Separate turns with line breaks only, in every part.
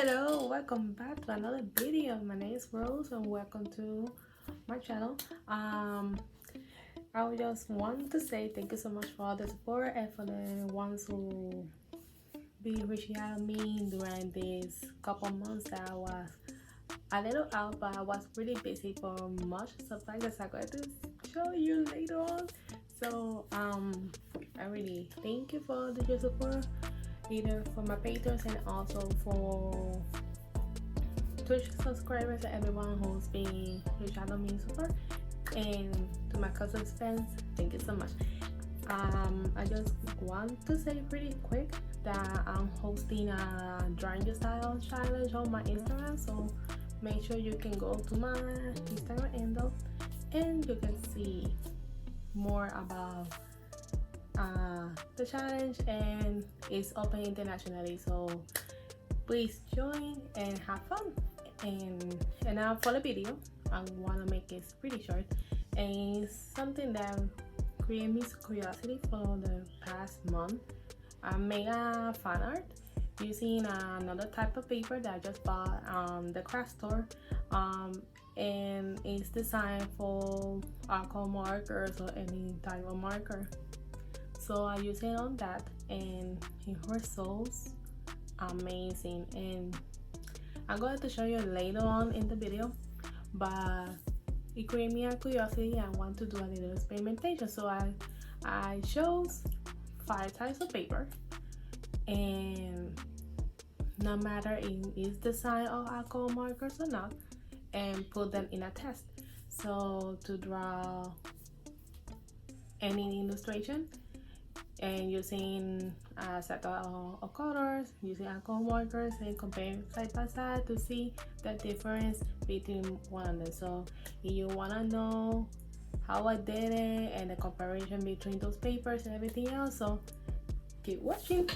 Hello, welcome back to another video. My name is Rose and welcome to my channel. I would just want to say thank you so much for all the support and for the ones who be reaching out to me during these couple months that I was a little out, but I was really busy for much stuff like this. I'm going to show you later on. So I really thank you for your support, either for my patrons and also for Twitch subscribers and everyone who's been reaching out to me support, and to my cousins fans, thank you so much. I just want to say pretty quick that I'm hosting a drawing your style challenge on my Instagram, so make sure you can go to my Instagram handle and you can see more about the challenge, and it's open internationally, so please join and have fun. And now for the video, I want to make it pretty short, and it's something that created me curiosity for the past month. I made a fan art using another type of paper that I just bought the craft store, and it's designed for alcohol markers or any type of marker. So I use it on that, and it results amazing. And I'm going to show you later on in the video, but it created me a curiosity. I want to do a little experimentation, so I chose 5 types of paper, and no matter if it's design of alcohol markers or not, and put them in a test. So to draw any illustration and using a set of colors, using alcohol markers, and compare side by side to see the difference between one another. So if you want to know how I did it and the comparison between those papers and everything else, so keep watching.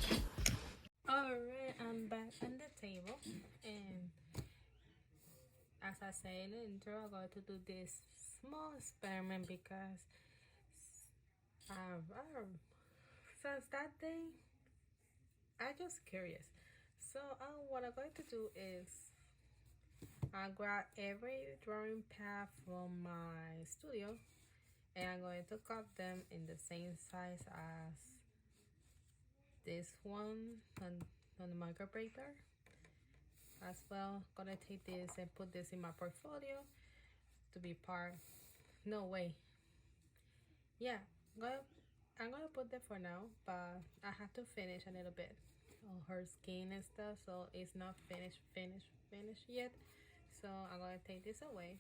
Alright, I'm back on the table, and as I said in the intro, I'm going to do this small experiment because since that day I just curious. So what I'm going to do is I grab every drawing pad from my studio, and I'm going to cut them in the same size as this one on the marker paper. As well, gonna take this and put this in my portfolio to be part. No way. Yeah, I'm gonna put that for now, but I have to finish a little bit on her skin and stuff, so it's not finished yet. So I'm gonna take this away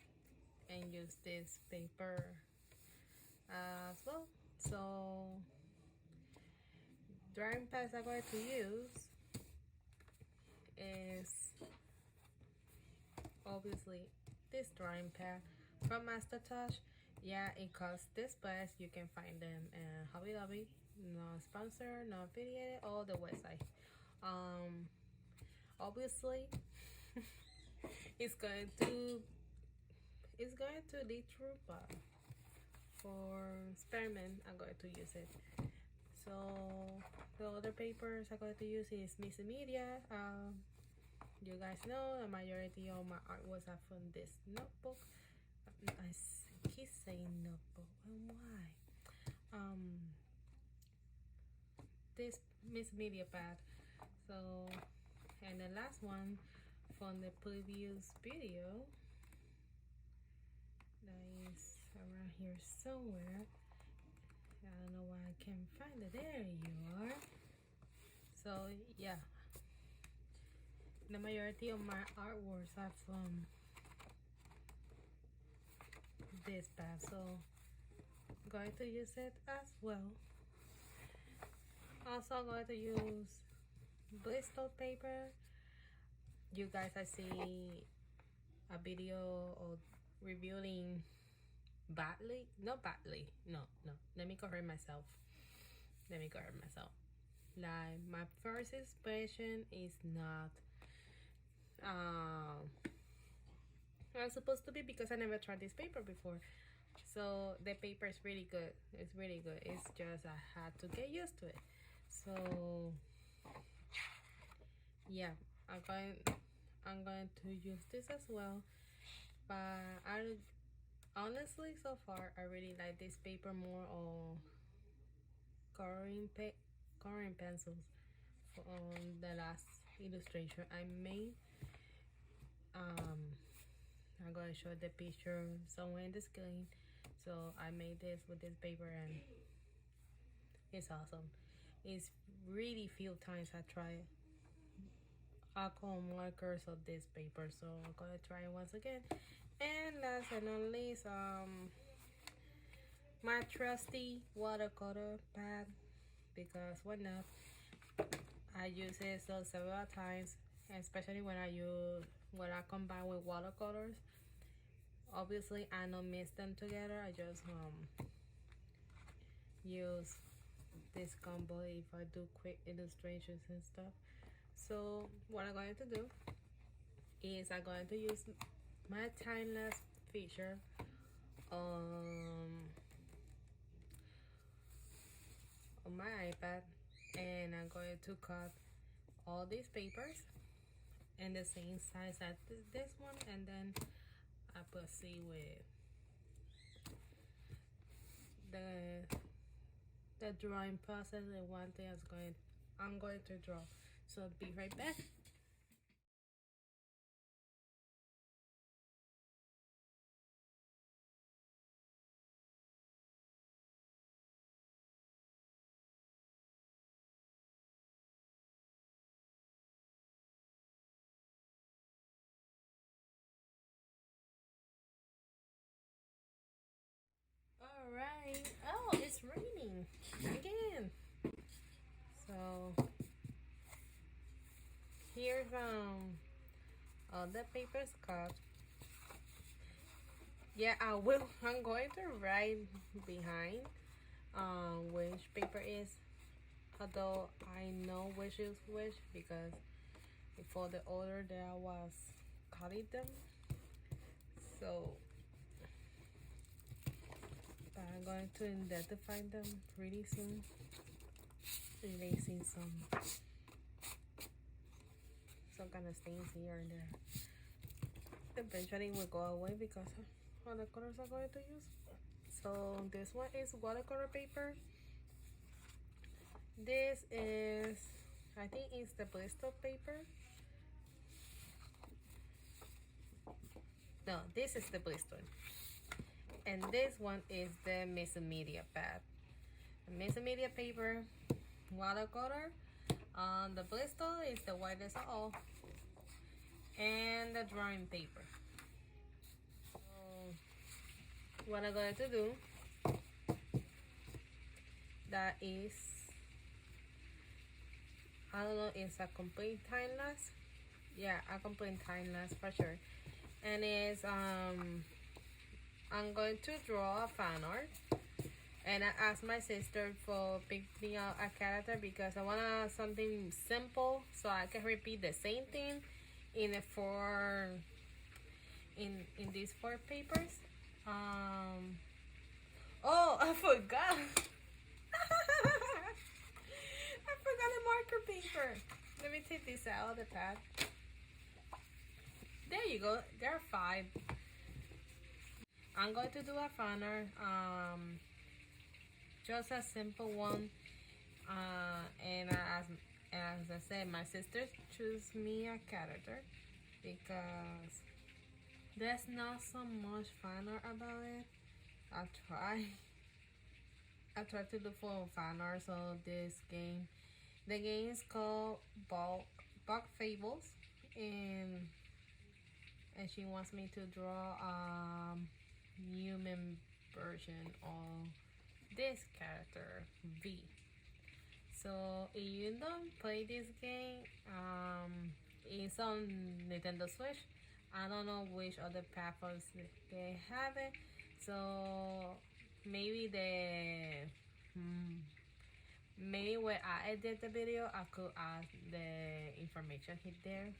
and use this paper as well. So drawing pads I'm going to use is obviously this drawing pad from Master Touch. Yeah, it costs this price. You can find them in Hobby Lobby. No sponsor, no affiliated, all the website. Obviously it's going to lead through, but for experiment I'm going to use it. So the other papers I'm going to use is Miss Media. You guys know the majority of my art was from this notebook. I keep saying notebook, and why? This Miss Media pad. So, and the last one from the previous video that is around here somewhere. I don't know why I can't find it. There you are. So yeah, the majority of my artworks are from this pad, so I'm going to use it as well. Also, I'm going to use Bristol paper. You guys, I see a video of reviewing badly. Not badly. No. Let me correct myself. Like, my first expression is not I'm supposed to be, because I never tried this paper before. So the paper is really good. It's really good. It's just I had to get used to it. So yeah, I'm going I'm going to use this as well. But I honestly, so far, I really like this paper more on coloring pencils on the last illustration I made. I'm going to show the picture somewhere in the screen. So I made this with this paper and it's awesome. It's really few times I try alcohol markers of this paper, so I'm gonna try it once again. And last but not least, my trusty watercolor pad, because why not? I use it so several times, especially when I combine with watercolors. Obviously, I don't mix them together. I just use this combo if I do quick illustrations and stuff. So what I'm going to do is I'm going to use my timeless feature on my iPad, and I'm going to cut all these papers in the same size as this one, and then I proceed with the drawing process. And one thing I'm going to draw. So be right back. All right. Oh, it's raining again. So here's all the papers cut. Yeah, I'm going to write behind which paper is, although I know which is which because before the order that I was cutting them. So I'm going to identify them pretty soon, erasing some kind of stains here and there. Eventually will go away because all the colors I'm going to use. So this one is watercolor paper. This is, I think it's the blister paper. No, this is the blister. And this one is the Mesa Media pad. The Mesa Media paper, watercolor. The blister is the whitest of all. And the drawing paper. So what I'm going to do, that is, I don't know, it's a complete time lapse. Yeah, a complete time lapse for sure. And it's I'm going to draw a fan art, and I asked my sister for picking out a character because I want something simple so I can repeat the same thing in these 4 papers. Oh, I forgot. I forgot the marker paper. Let me take this out of the pad. There you go. There are 5. I'm going to do a fan art. Just a simple one. And as I said, my sister chose me a character because there's not so much fan art about it. I tried to look for fan art of this game. The game is called Bug Fables, and she wants me to draw a human version of this character, V. So if you don't play this game, it's on Nintendo Switch. I don't know which other platforms they have it. So maybe maybe when I edit the video, I could add the information hit there,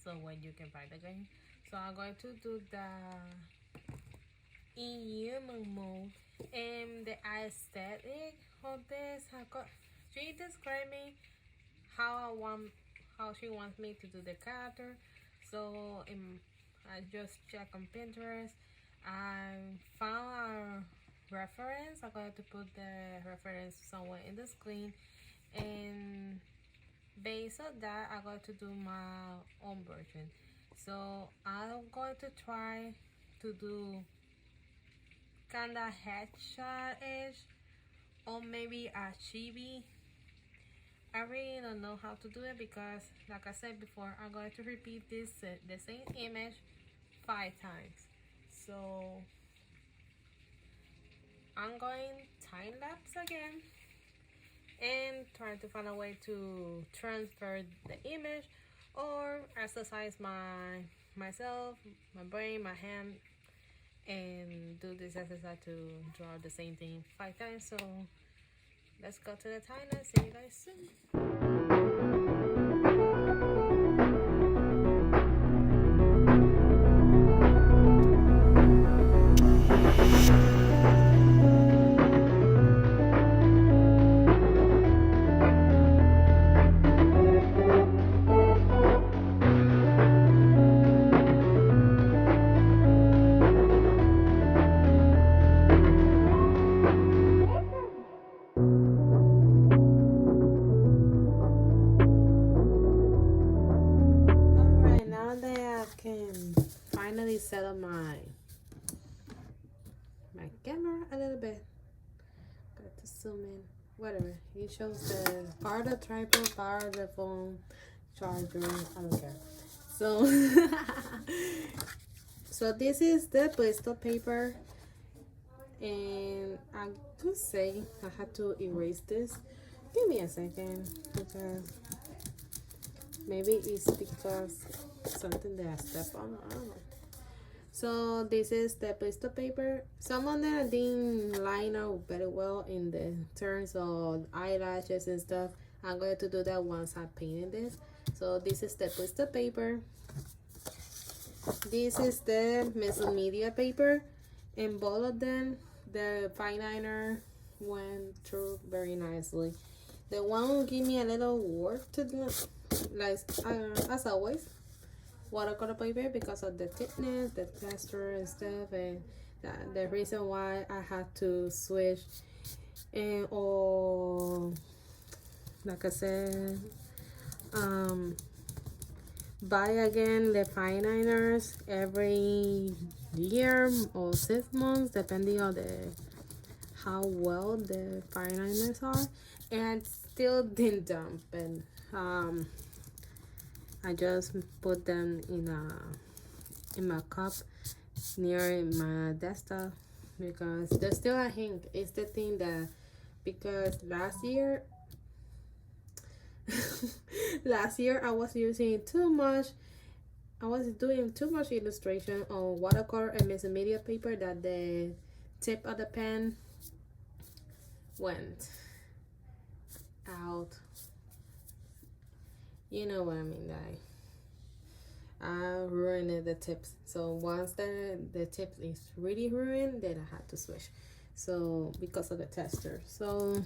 so when you can find the game. So I'm going to do the in human mode, and the aesthetic of this. Can you describe me how how she wants me to do the character. So I just check on Pinterest. I found a reference. I'm going to put the reference somewhere in the screen, and based on that, I'm going to do my own version. So I'm going to try to do kinda headshot-ish, or maybe a chibi. I really don't know how to do it because, like I said before, I'm going to repeat this the same image 5 times. So I'm going time lapse again and trying to find a way to transfer the image or exercise myself, my brain, my hand, and do this exercise to draw the same thing 5 times. So let's go to the timer. See you guys soon. Alright, now that I can finally set up my camera a little bit. Got to zoom in. Whatever. It shows the part of the tripod, part of the phone, charger. I don't care. So so this is the blister paper, and I could say I had to erase this. Give me a second, because maybe it's because something that I stepped on. I don't know. So this is the blister paper. Some of them didn't line up very well in the terms of eyelashes and stuff. I'm going to do that once I painted this. So this is the blister paper. This is the media paper. And both of them, the fine liner went through very nicely. The one will give me a little work to do, like as always, watercolor paper, because of the thickness, the texture and stuff, and the reason why I had to switch and or like I said, buy again the fine liners every year or 6 months, depending on how well the fine liners are, and still didn't dump. And I just put them in my cup near my desktop, because there's still a hint. It's the thing that, because last year I was using too much. I was doing too much illustration on watercolor and media paper that the tip of the pen went out. You know what I mean, like I ruined the tips. So once the tip is really ruined, then I had to switch. So because of the tester. So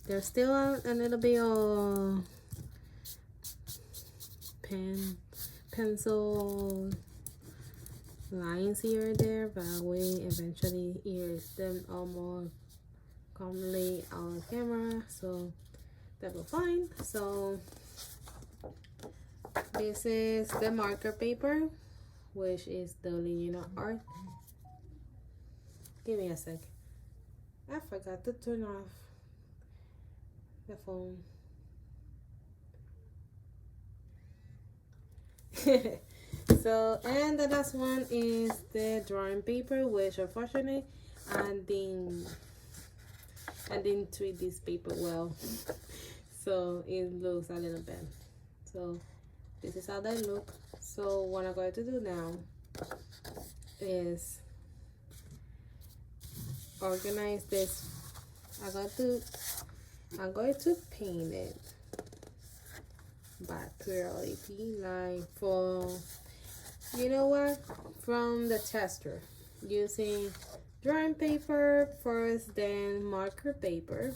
there's still a little bit of pencil lines here and there, but we eventually erase them almost completely on camera, so that will fine. So this is the marker paper, which is the original art. Give me a sec. I forgot to turn off the phone. So, and the last one is the drawing paper, which unfortunately I didn't treat this paper well, so it looks a little bad. So this is how they look. So what I'm going to do now is organize this. I'm going to paint it by priority, like for, you know what, from the tester, using drawing paper first, then marker paper,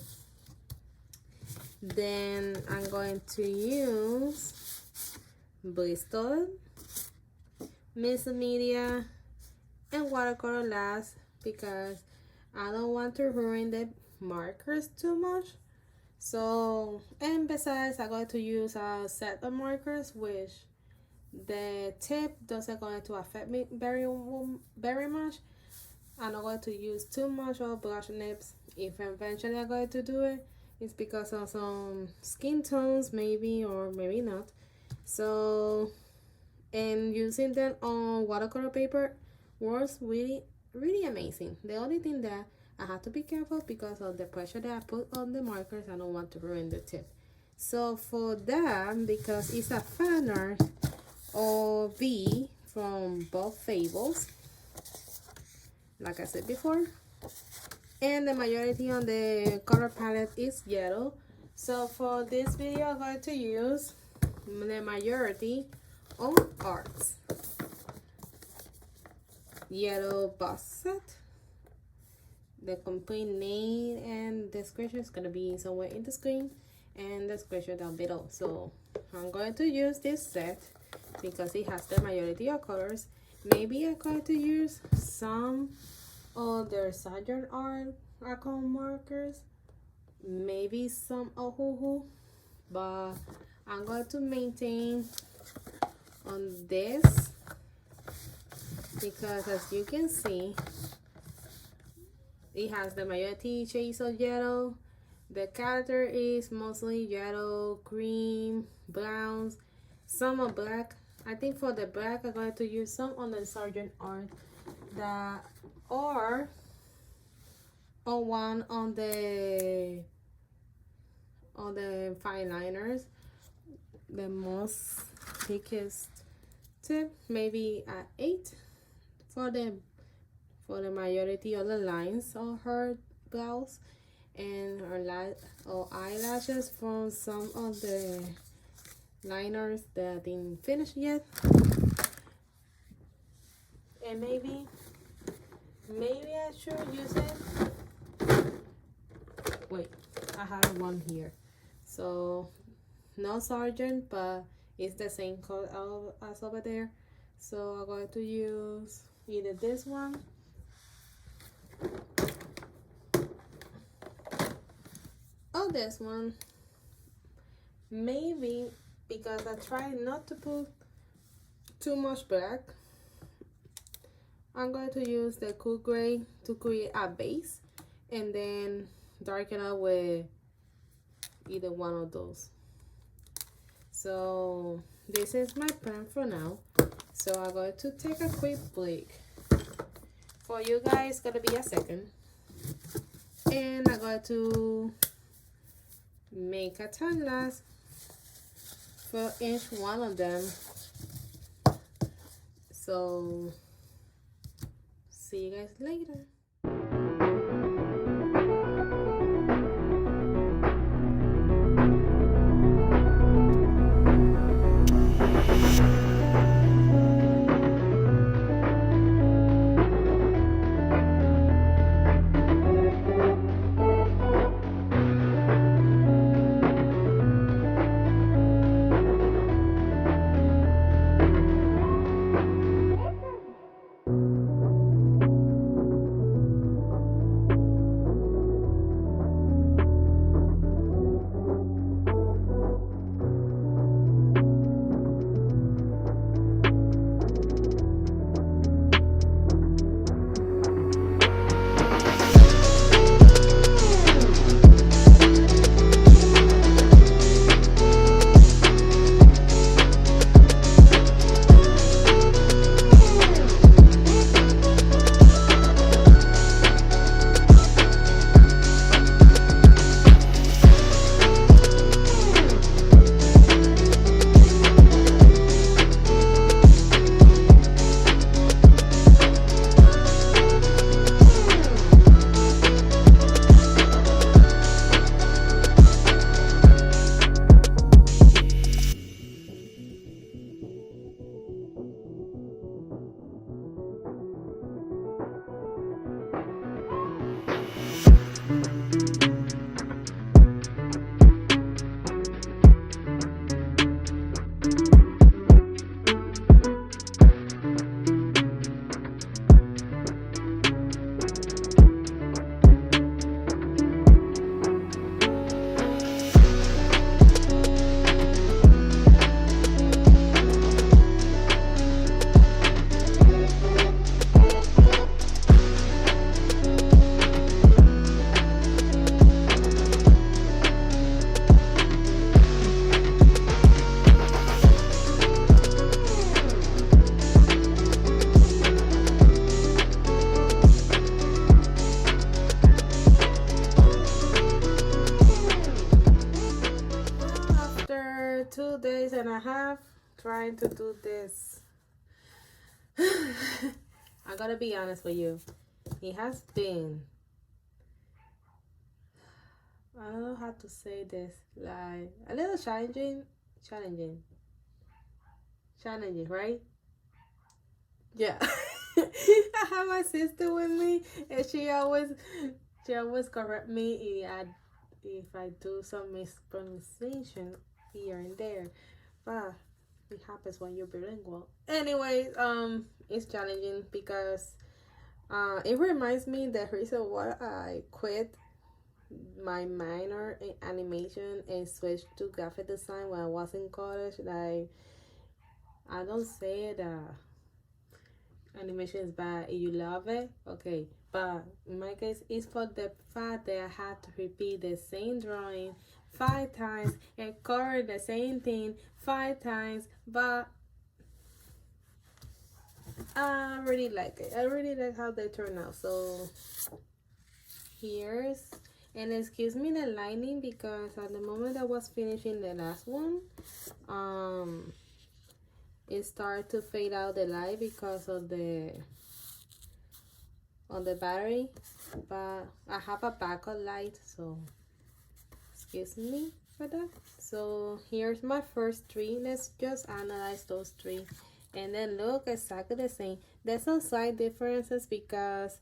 Then I'm going to use Bristol, Miss Media, and watercolor last because I don't want to ruin the markers too much. So, and besides, I'm going to use a set of markers which the tip doesn't going to affect me very much. I'm not going to use too much of blush nips. If eventually I'm going to do it, it's because of some skin tones maybe or maybe not. So, and using them on watercolor paper was really amazing. The only thing that I have to be careful because of the pressure that I put on the markers, I don't want to ruin the tip. So for that, because it's a fan art of V from Bob Fables, like I said before, and the majority on the color palette is yellow. So for this video, I'm going to use the majority on arts. Yellow bust set. The complete name and description is gonna be somewhere in the screen and the description down below. So I'm going to use this set because it has the majority of colors. Maybe I'm going to use some other Sergeant Art account markers, maybe some Ohuhu, but I'm going to maintain on this because as you can see, it has the majority shades of yellow. The character is mostly yellow, cream, browns, some are black. I think for the black, I'm going to use some on the Sergeant Art that or on one on the fine liners, the most thickest tip, maybe at 8 for the majority of the lines on her blouse, and her eyelashes from some of the liners that didn't finish yet. And maybe I should use it. Wait, I have one here. So no Sergeant, but it's the same color as over there. So I'm going to use either this one or this one. Maybe because I try not to put too much black, I'm going to use the cool gray to create a base and then darken up with either one of those. So this is my plan for now. So I'm going to take a quick break. For you guys, gonna be a second. And I'm going to make a time lapse for each one of them. So see you guys later. days and a half trying to do this. I gotta be honest with you. It has been, I don't know how to say this, like a little challenging, right? Yeah. I have my sister with me, and she always correct me if I do some mispronunciation here and there. But it happens when you're bilingual. Anyways, it's challenging because it reminds me the reason why I quit my minor in animation and switched to graphic design when I was in college. Like, I don't say that animation is bad if you love it, okay, but in my case it's for the fact that I had to repeat the same drawing 5 times and cover the same thing 5 times, but I really like it. I really like how they turn out. So here's, and excuse me the lighting, because at the moment I was finishing the last one, it started to fade out the light because of the on the battery, but I have a backup light, so excuse me for that. So here's my first tree. Let's just analyze those three and then look exactly the same. There's some slight differences because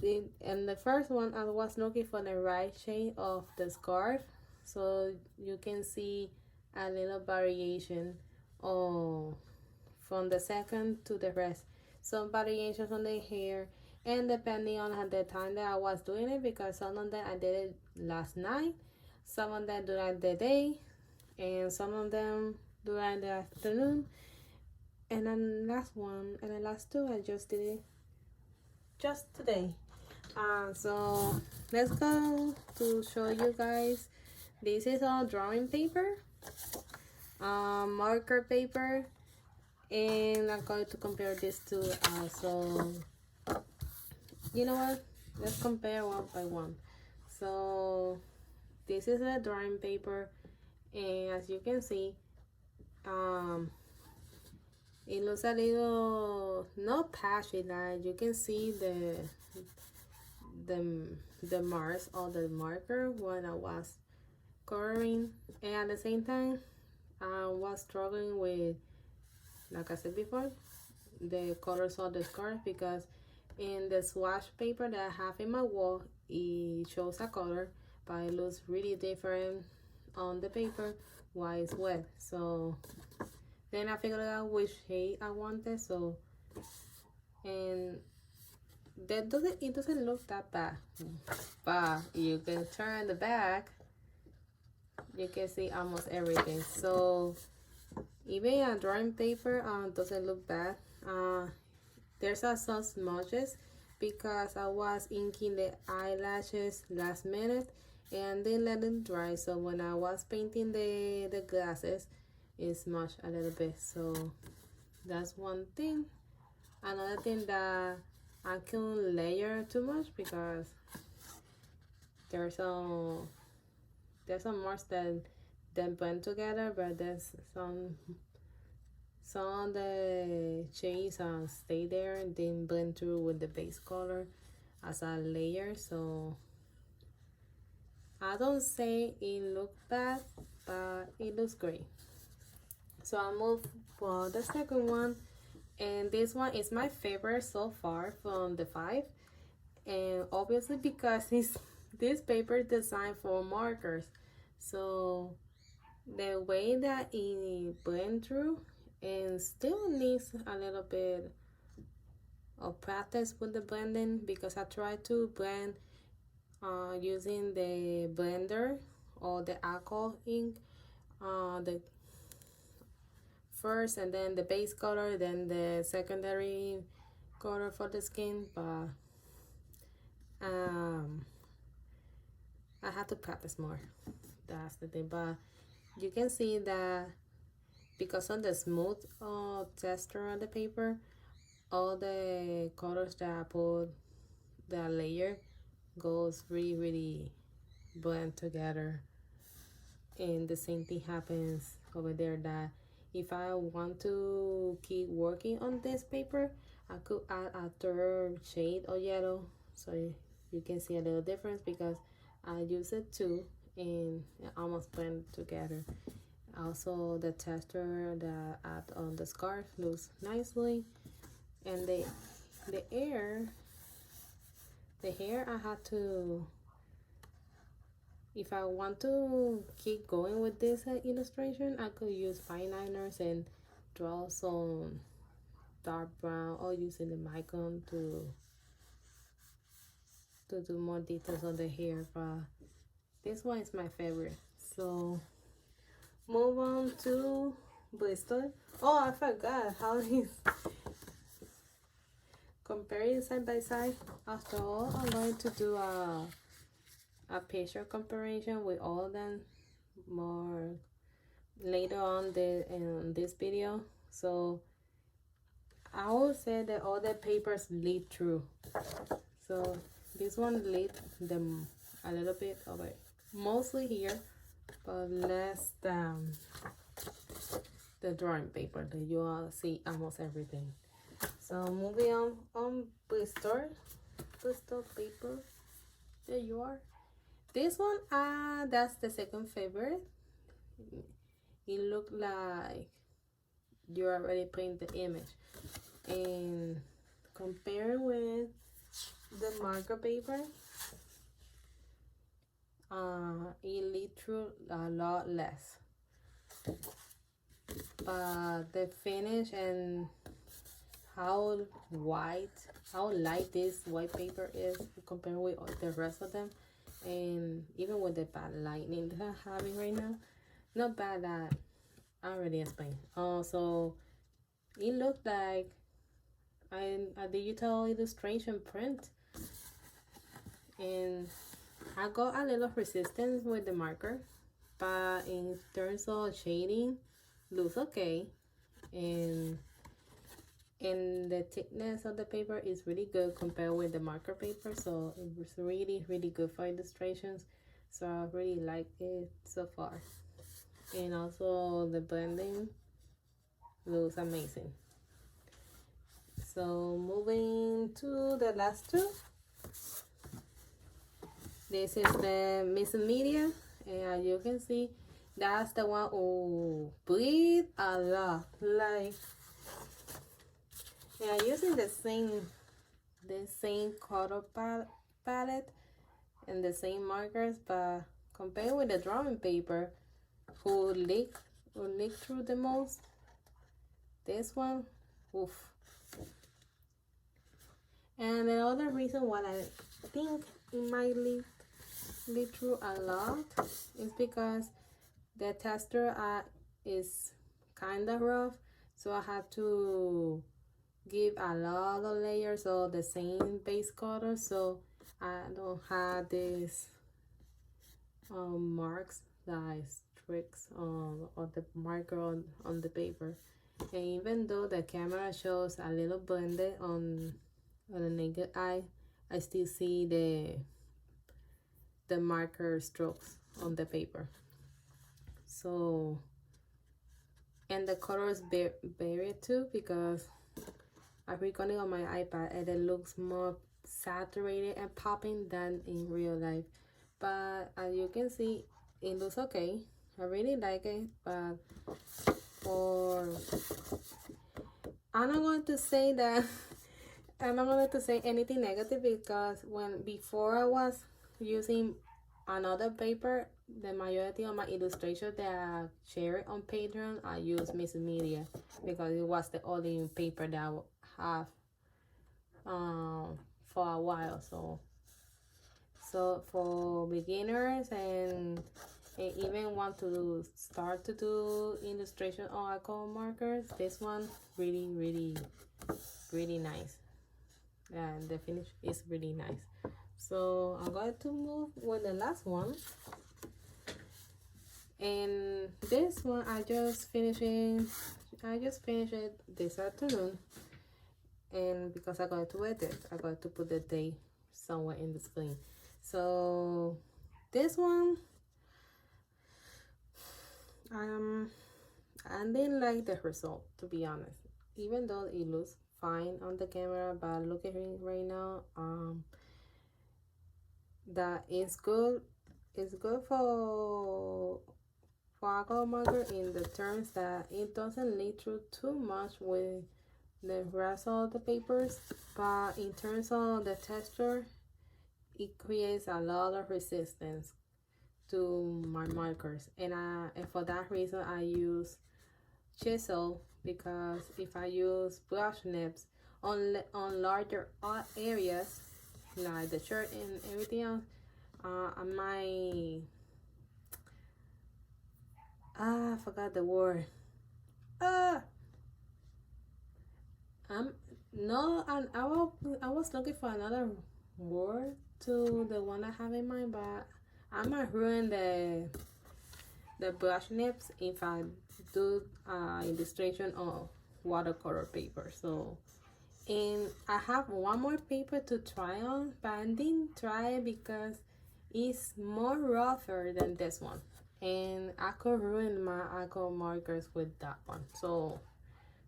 in the first one I was looking for the right shade of the scarf, so you can see a little variation from the second to the rest. Some variations on the hair, and depending on the time that I was doing it, because some of them I did it last night, some of them during the day, and some of them during the afternoon, and then the last two I just did it just today. So let's go to show you guys. This is all drawing paper, marker paper, and I'm going to compare this to so you know what, let's compare one by one. So this is a drawing paper, and as you can see, it looks a little not patchy. Like you can see the marks or the marker when I was coloring, and at the same time I was struggling with, like I said before, the colors of the scarf, because in the swatch paper that I have in my wall, it shows a color, but it looks really different on the paper while it's wet. So then I figured out which shade I wanted. So, and it doesn't look that bad, but you can turn the back, you can see almost everything. So even a drawing paper doesn't look bad. There's some smudges because I was inking the eyelashes last minute and then let them dry. So when I was painting the glasses, it smudged a little bit. So that's one thing. Another thing that I can't layer too much because there's some marks that blend together, but there's some of the shades stay there and then blend through with the base color as a layer. So I don't say it looks bad, but it looks great. So I'll move for the second one, and this one is my favorite so far from the 5, and obviously because this paper is designed for markers, so the way that it blends through, and still needs a little bit of practice with the blending, because I try to blend using the blender or the alcohol ink, the first, and then the base color, then the secondary color for the skin. But I have to practice more, that's the thing. But you can see that because of the smooth texture on the paper, all the colors that I put, the layer goes really blend together, And the same thing happens over there, that if I want to keep working on this paper, I could add a third shade of yellow, so you can see a little difference, because I use it too and it almost blend together. Also, the texture that I add on the scarf looks nicely. And the hair I had to, if I want to keep going with this illustration, I could use fine liners and draw some dark brown, or using the Micron to do more details on the hair. But this one is my favorite. So move on to Blister. Oh, I forgot how he's comparing side by side. After all, I'm going to do a picture comparison with all of them more later on in this video. So I will say that all the papers lead through. So this one lead them a little bit over, mostly here, but less than the drawing paper that you all see almost everything. So moving on blister paper. There you are. This one, that's the second favorite. It looked like you already print the image. And comparing with the marker paper, it lead through a lot less. But the finish and how light this white paper is compared with the rest of them, and even with the bad lighting that I'm having right now, not bad, that I already explained. So it looked like a digital illustration print, and I got a little resistance with the marker, but in terms of shading, looks okay. And the thickness of the paper is really good compared with the marker paper, so it was really good for illustrations. So I really like it so far. And also the blending looks amazing. So moving to the last two. This is the Miss Media, and as you can see, that's the one who bleed a lot. Like, yeah, using the same color palette and the same markers, but compared with the drawing paper, who leak through the most, this one, oof. And the other reason why I think it might leak through a lot is because the texture is kind of rough, so I have to give a lot of layers of the same base color, so I don't have this marks, like streaks of the marker on the paper. And even though the camera shows a little blended on the naked eye, I still see the marker strokes on the paper. So, and the colors vary too, because I'm recording on my iPad and it looks more saturated and popping than in real life. But as you can see, it looks okay. I really like it, but I'm not going to say that I'm not going to say anything negative, because before I was using another paper, the majority of my illustration that I share on Patreon, I use Miss Media, because it was the only paper that I have for a while. So for beginners and even want to start to do illustration on alcohol markers, this one really nice, and the finish is really nice. So I'm going to move with the last one, and this one I just finished it this afternoon, and because I'm going to edit, I'm going to put the date somewhere in the screen. So this one, I didn't like the result, to be honest, even though it looks fine on the camera, but look at it right now. That is good. It's good for alcohol marker in the terms that it doesn't lead through too much with the rest of the papers, but in terms of the texture, it creates a lot of resistance to my markers, and for that reason I use chisel, because if I use brush nibs on larger areas like the shirt and everything else, I might I forgot the word. uh I'm no I was looking for another word to the one I have in mind, but I might ruin the brush nibs if I do illustration of watercolor paper. So, and I have one more paper to try on, but I didn't try it because it's more rougher than this one, and I could ruin my alcohol markers with that one. So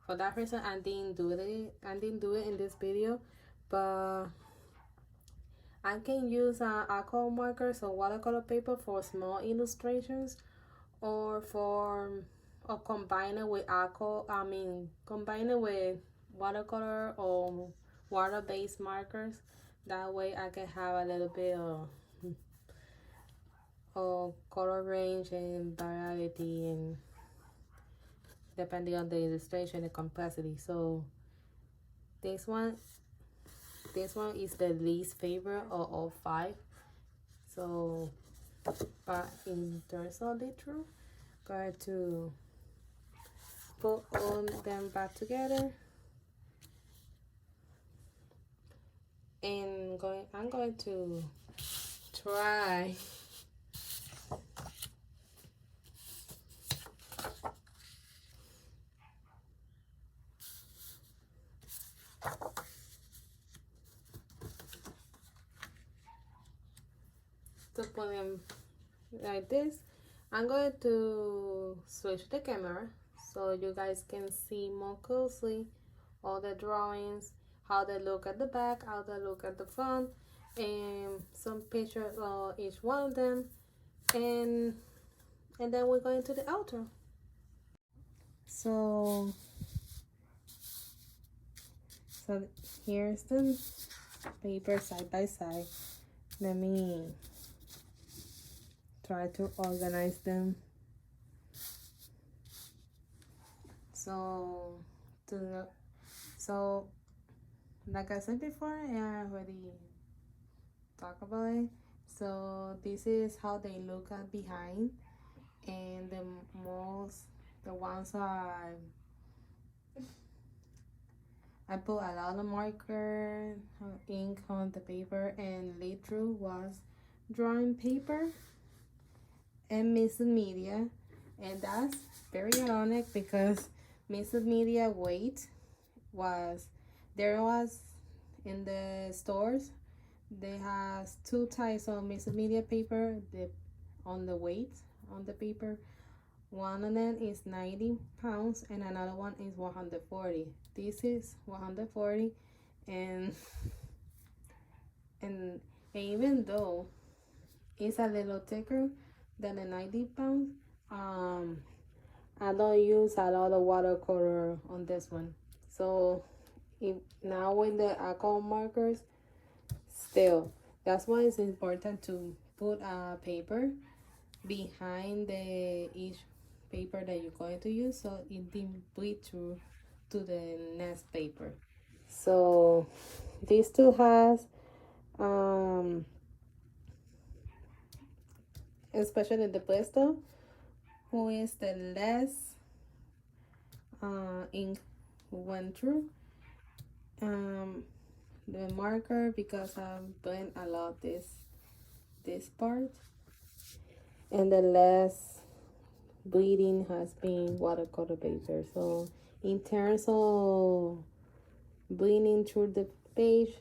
for that reason, I didn't do it in this video, but I can use alcohol markers or watercolor paper for small illustrations, or for or combine it with alcohol. Combine it with watercolor or water-based markers. That way, I can have a little bit of color range and variety, and depending on the illustration and complexity. So this one is the least favorite of all five. So, but in terms of the truth, going to put all them back together, and I'm going to try to put them like this. I'm going to switch the camera so you guys can see more closely all the drawings, how they look at the back, how they look at the front, and some pictures of each one of them, and then we're going to the outro. So here's the paper side by side. Let me try to organize them. So like I said before, I already talked about it. So this is how they look at behind, and the ones I put a lot of marker ink on the paper, and laid through was drawing paper and Mrs. Media. And that's very ironic because Mrs. Media weight was in the stores. They has two types of Mrs. Media paper on the weight on the paper. One of them is 90 pounds and another one is 140. This is 140, and even though it's a little thicker than the 90 pounds, I don't use a lot of watercolor on this one. So now with the alcohol markers, still, that's why it's important to put a paper behind each paper that you're going to use, so it didn't bleed through to the next paper. So this too has especially the pesto, who is the less ink went through the marker, because I've blend a lot this part, and the less bleeding has been watercolor paper. So in terms of bleeding through the page,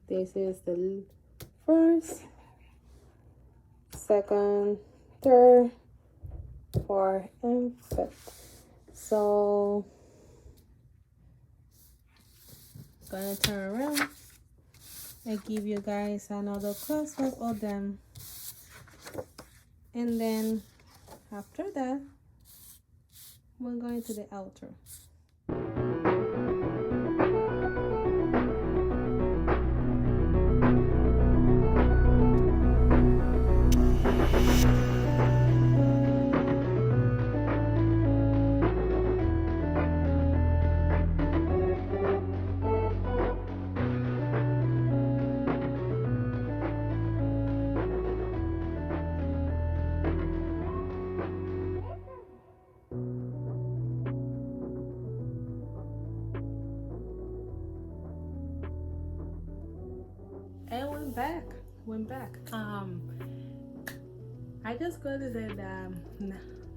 this is the first, second, third, 4th and 5th. So gonna turn around and give you guys another close-up of them, and then after that we're going to the outer. And went back. I just got to say that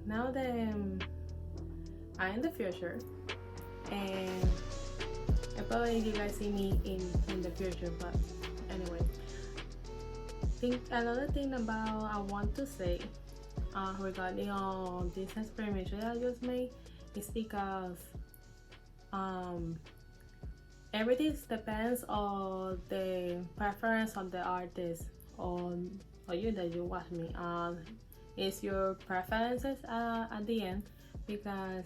now that I'm in the future, and probably you guys see me in the future, but anyway, think another thing about I want to say regarding this experimentation I just made is because everything depends on the preference of the artist or you that you watch me. It's your preferences at the end, because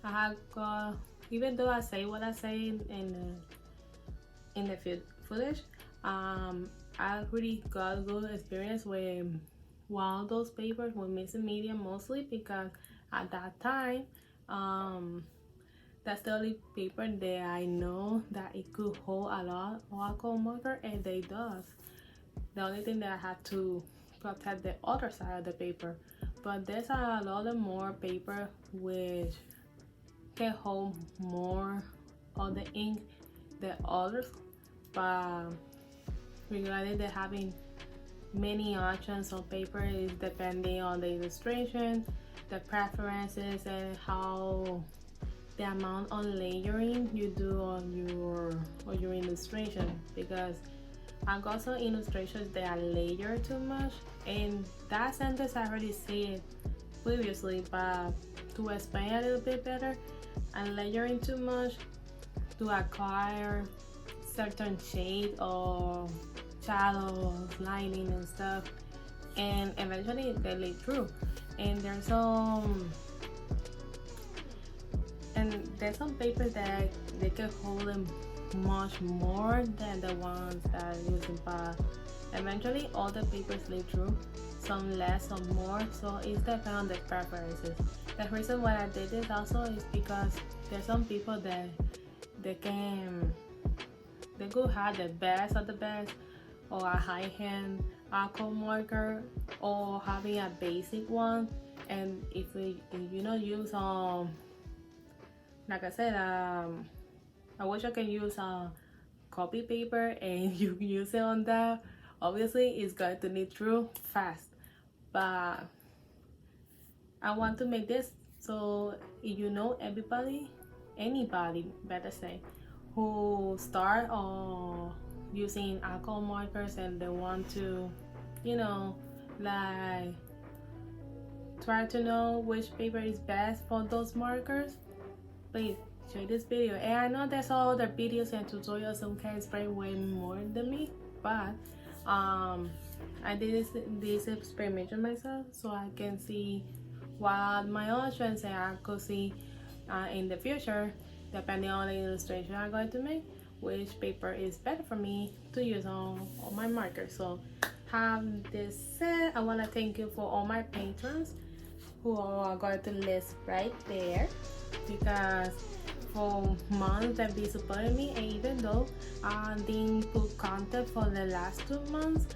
I have got, even though I say what I say in the footage, I really got a good experience with one of those papers with mixing media, mostly because at that time that's the only paper that I know that it could hold a lot of alcohol marker, and they does. The only thing that I have to protect the other side of the paper, but there's a lot of more paper which can hold more of the ink than others, but regarding the having many options on paper is depending on the illustration, the preferences, and how the amount of layering you do on your illustration, because I got some illustrations that are layered too much, and that sentence I already said previously, but to explain a little bit better, I'm layering too much to acquire certain shade or shadows, lighting and stuff, and eventually they leak through. And there's some papers that they can hold them much more than the ones that are using, but eventually all the papers leak through, some less, some more, so it's depends on the preferences. The reason why I did this also is because there's some people that they could have the best of the best, or a high-hand alcohol marker, or having a basic one, and if you know use like I said, I wish I can use copy paper and you use it on that. Obviously it's going to leak through fast, but I want to make this so you know anybody better say, who start using alcohol markers and they want to, you know, like try to know which paper is best for those markers, please check this video. And I know there's all other videos and tutorials who can explain way more than me, but I did this experimentation myself so I can see what my options, and I could see in the future, depending on the illustration I'm going to make, which paper is better for me to use on my markers. So have this said, I want to thank you for all my patrons who are going to list right there, because for months they've been supporting me, and even though I didn't put content for the last 2 months,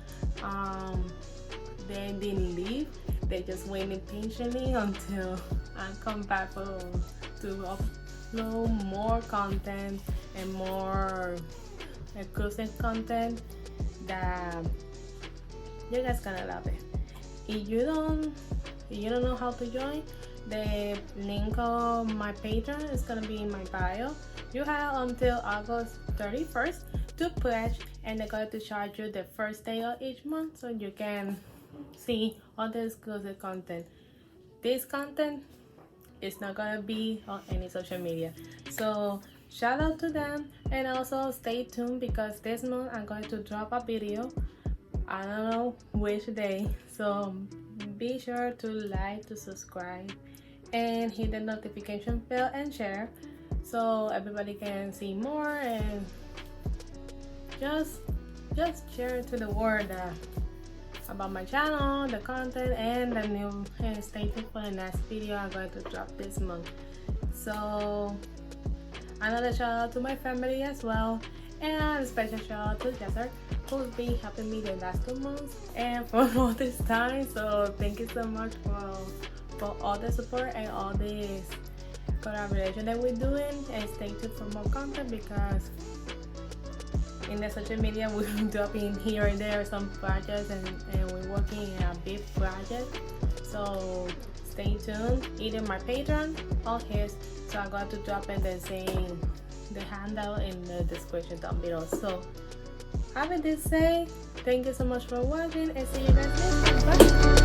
they didn't leave, they just waited patiently until I come back to upload more content and more exclusive content that you guys gonna love it. If you don't know how to join, the link of my Patreon is gonna be in my bio. You have until August 31st to pledge, and they're going to charge you the first day of each month so you can see all the exclusive content. this content is not gonna be on any social media. So shout out to them, and also stay tuned because this month I'm going to drop a video. I don't know which day, so be sure to like, to subscribe, and hit the notification bell and share so everybody can see more, and just share to the world about my channel, the content, and the new, and stay tuned for the next video I'm going to drop this month. So another shout out to my family as well, and a special shout out to Jester, who's been helping me the last 2 months and for all this time. So thank you so much for all the support and all this collaboration that we're doing, and stay tuned for more content because in the social media we're dropping here and there some projects, and we're working in a big project. So stay tuned, either my Patreon or his. So I'm going to drop in the same the handout in the description down below. So having this say, thank you so much for watching, and see you guys next time. Bye.